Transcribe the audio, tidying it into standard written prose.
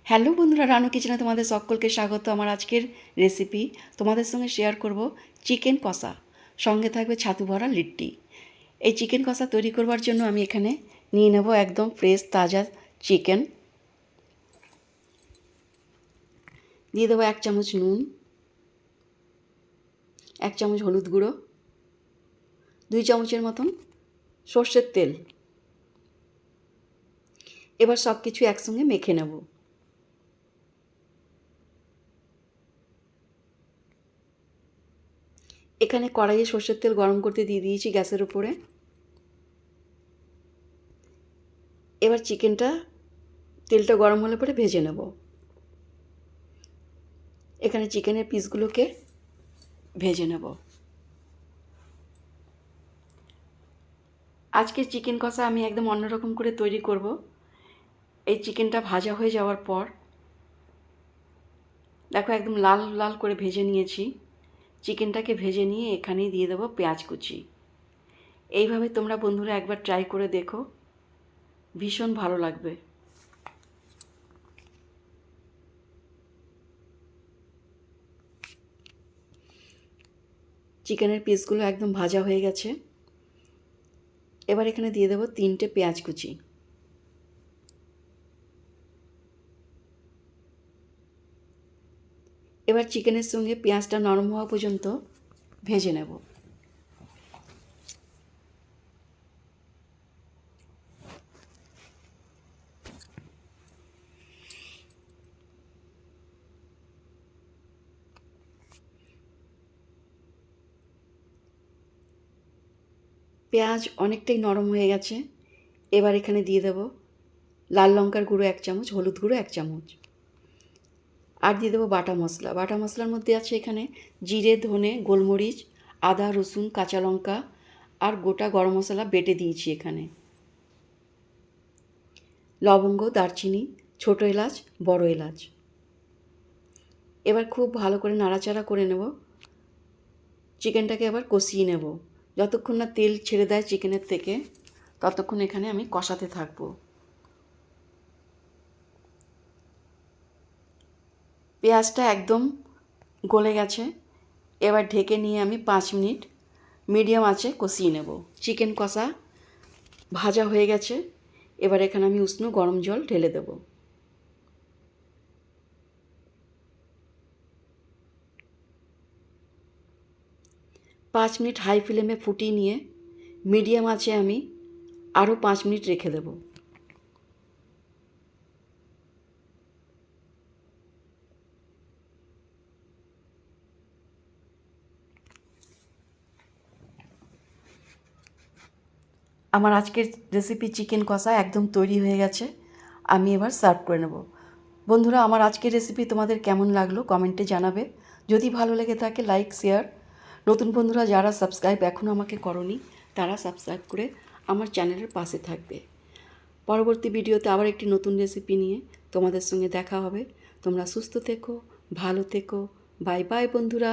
Hello বন্ধুরা, রানু কিচেনে তোমাদের সকলকে স্বাগত। আমার আজকের রেসিপি তোমাদের সঙ্গে শেয়ার করব চিকেন কষা, সঙ্গে থাকবে ছাতু ভরা লিট্টি। এই চিকেন কষা তৈরি করবার জন্য আমি এখানে নিয়ে নেব একদম ফ্রেশ তাজা চিকেন। দিয়ে দেবো 1 চামচ নুন, 1 চামচ হলুদ গুঁড়ো, 2 চামচের মতন সর্ষের তেল। এবার সব কিছু একসঙ্গে মেখে নেব। এখানে কড়াইয়ে সর্ষের তেল গরম করতে দিয়ে দিয়েছি গ্যাসের উপরে। এবার চিকেনটা তেলটা গরম হলে পরে ভেজে নেব। এখানে চিকেনের পিসগুলোকে ভেজে নেব। আজকের চিকেন কষা আমি একদম অন্যরকম করে তৈরি করব। এই চিকেনটা ভাজা হয়ে যাওয়ার পর দেখো একদম লাল লাল করে ভেজে নিয়েছি। চিকেনটাকে ভেজে নিয়ে এখানেই দিয়ে দেবো পেঁয়াজ কুচি। এইভাবে তোমরা বন্ধুরা একবার ট্রাই করে দেখো, ভীষণ ভালো লাগবে। চিকেনের পিসগুলো একদম ভাজা হয়ে গেছে। এবার এখানে দিয়ে দেবো 3টে পেঁয়াজ কুচি। এবার চিকেনের সঙ্গে পেঁয়াজটা নরম হওয়া পর্যন্ত ভেজে নেব। পেঁয়াজ অনেকটাই নরম হয়ে গেছে। এবার এখানে দিয়ে দেব লাল লঙ্কার গুঁড়ো 1 চামচ, হলুদ গুঁড়ো 1 চামচ, আর দিয়ে দেবো বাটা মশলা। বাটা মশলার মধ্যে আছে এখানে জিরে, ধনে, গোলমরিচ, আদা, রসুন, কাঁচা লঙ্কা আর গোটা গরম মশলা বেটে দিয়েছি এখানে, লবঙ্গ, দারচিনি, ছোটো এলাচ, বড় এলাচ। এবার খুব ভালো করে নাড়াচাড়া করে নেব। চিকেনটাকে এবার কষিয়ে নেব। যতক্ষণ না তেল ছেড়ে দেয় চিকেনের থেকে, ততক্ষণ এখানে আমি কষাতে থাকবো। পেঁয়াজটা একদম গলে গেছে। এবার ঢেকে নিয়ে আমি 5 মিনিট মিডিয়াম আঁচে কষিয়ে নেব। চিকেন কষা ভাজা হয়ে গেছে। এবার এখানে আমি উষ্ণ গরম জল ঢেলে দেব। পাঁচ মিনিট হাই ফ্লেমে ফুটিয়ে নিয়ে মিডিয়াম আঁচে আমি আরও 5 মিনিট রেখে দেব। আমার আজকের রেসিপি চিকেন কষা একদম তৈরি হয়ে গেছে। আমি এবার সার্ভ করে নেব। বন্ধুরা, আমার আজকের রেসিপি তোমাদের কেমন লাগলো কমেন্টে জানাবে। যদি ভালো লেগে থাকে লাইক, শেয়ার। নতুন বন্ধুরা যারা সাবস্ক্রাইব এখনও আমাকে করনি, তারা সাবস্ক্রাইব করে আমার চ্যানেলের পাশে থাকবে। পরবর্তী ভিডিওতে আবার একটি নতুন রেসিপি নিয়ে তোমাদের সঙ্গে দেখা হবে। তোমরা সুস্থ থেকো, ভালো থেকো। বাই বাই বন্ধুরা।